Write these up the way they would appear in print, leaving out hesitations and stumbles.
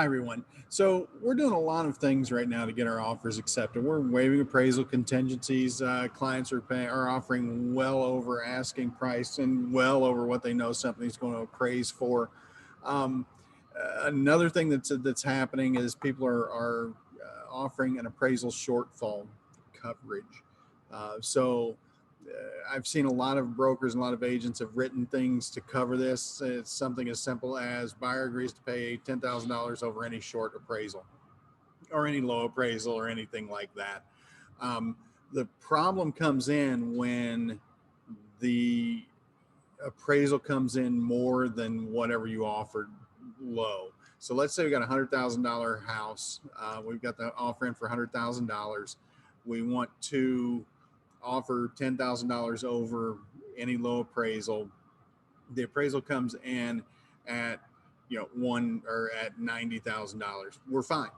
Hi, everyone. So we're doing a lot of things right now to get our offers accepted. We're waiving appraisal contingencies. Clients are offering well over asking price and well over what they know something's going to appraise for. Um, Another thing that's happening is people are offering an appraisal shortfall coverage. I've seen a lot of brokers and a lot of agents have written things to cover this. It's something as simple as buyer agrees to pay $10,000 over any short appraisal or any low appraisal or anything like that. Um, the problem comes in when the appraisal comes in more than whatever you offered low. So let's say we got $100,000 house. We've got the offer in for $100,000. We want to offer $10,000 over any low appraisal. The appraisal comes in at one or at $90,000. We're fine.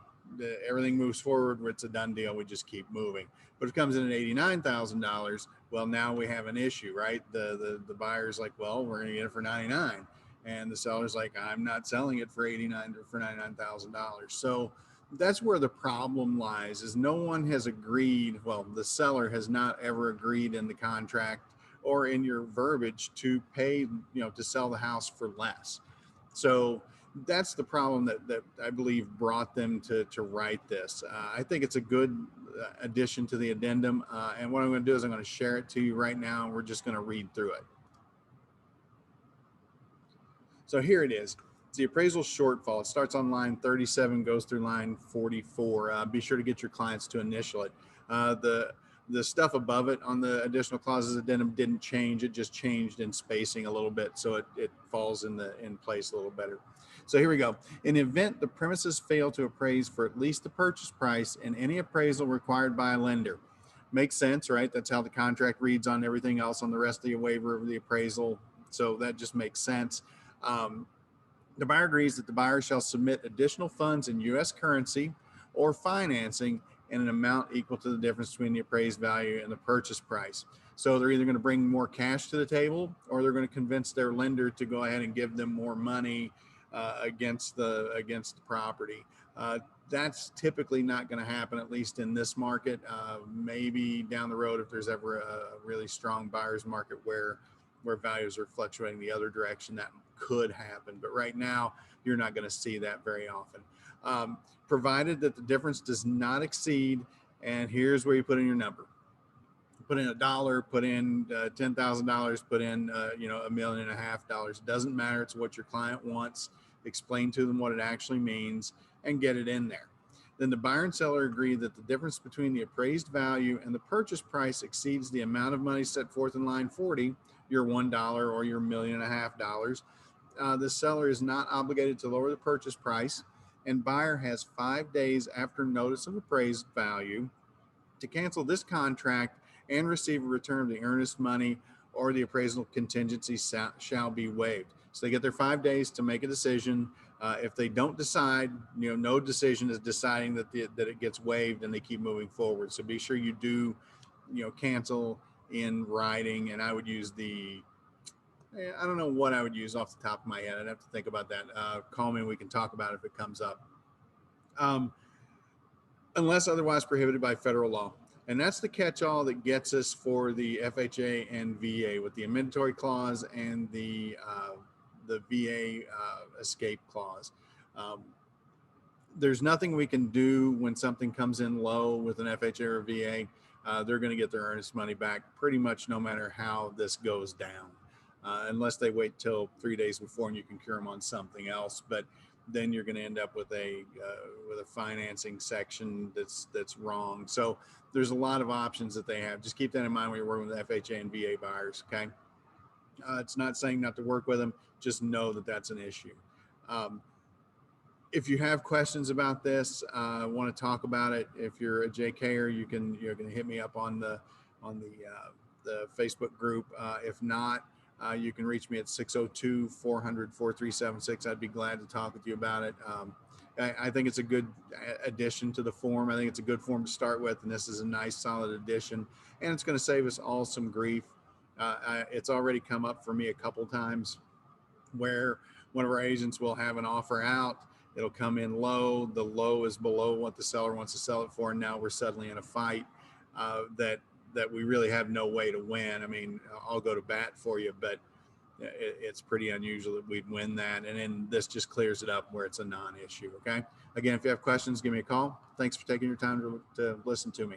Everything moves forward. It's a done deal. We just keep moving. But if it comes in at $89,000, well, now we have an issue, right? The buyer's like, well, we're going to get it for 99, and the seller's like, I'm not selling it for 89 or for $99,000. So that's where the problem lies. Is no one has agreed. Well, the seller has not ever agreed in the contract or in your verbiage to pay, to sell the house for less. So that's the problem that I believe brought them to write this. I think it's a good addition to the addendum. And what I'm going to do is I'm going to share it to you right now. And we're just going to read through it. So here it is. It's the appraisal shortfall. It starts on line 37, goes through line 44. Be sure to get your clients to initial it. The stuff above it on the additional clauses addendum didn't change. It just changed in spacing a little bit, so it falls in place a little better. So here we go. In the event the premises fail to appraise for at least the purchase price in any appraisal required by a lender. Makes sense, right? That's how the contract reads on everything else on the rest of the waiver of the appraisal. So that just makes sense. Um, the buyer agrees that the buyer shall submit additional funds in U.S. currency or financing in an amount equal to the difference between the appraised value and the purchase price. So they're either going to bring more cash to the table, or they're going to convince their lender to go ahead and give them more money against the property. That's typically not going to happen, at least in this market. Maybe down the road, if there's ever a really strong buyer's market where values are fluctuating the other direction, that could happen. But right now, you're not going to see that very often. Provided that the difference does not exceed, and here's where you put in your number. Put in $1, put in $10,000, put in $1.5 million. Doesn't matter. It's what your client wants. Explain to them what it actually means and get it in there. Then the buyer and seller agree that the difference between the appraised value and the purchase price exceeds the amount of money set forth in line 40, your $1 or your $1.5 million. The seller is not obligated to lower the purchase price, and buyer has 5 days after notice of appraised value to cancel this contract and receive a return of the earnest money, or the appraisal contingency shall be waived. So they get their 5 days to make a decision. If they don't decide, no decision is deciding that it gets waived, and they keep moving forward. So be sure you do, cancel in writing. And I would use I don't know what I would use off the top of my head. I'd have to think about that. Call me and we can talk about it if it comes up. Unless otherwise prohibited by federal law. And that's the catch-all that gets us for the FHA and VA, with the amendatory clause and the VA escape clause. There's nothing we can do when something comes in low with an FHA or VA. They're going to get their earnest money back pretty much no matter how this goes down, unless they wait till 3 days before and you can cure them on something else. But then you're going to end up with a financing section that's wrong. So there's a lot of options that they have. Just keep that in mind when you're working with FHA and VA buyers. Okay, it's not saying not to work with them. Just know that that's an issue. If you have questions about this, want to talk about it, if you're a JKer, you're going to hit me up on the Facebook group. If not, you can reach me at 602-400-4376. I'd be glad to talk with you about it. I think it's a good addition to the form. I think it's a good form to start with, and this is a nice, solid addition, and it's going to save us all some grief. It's already come up for me a couple times where one of our agents will have an offer out, It'll come in low. The low is below what the seller wants to sell it for. And now we're suddenly in a fight that we really have no way to win. I mean, I'll go to bat for you, but it's pretty unusual that we'd win that. And then this just clears it up where it's a non-issue. Okay. Again, if you have questions, give me a call. Thanks for taking your time to listen to me.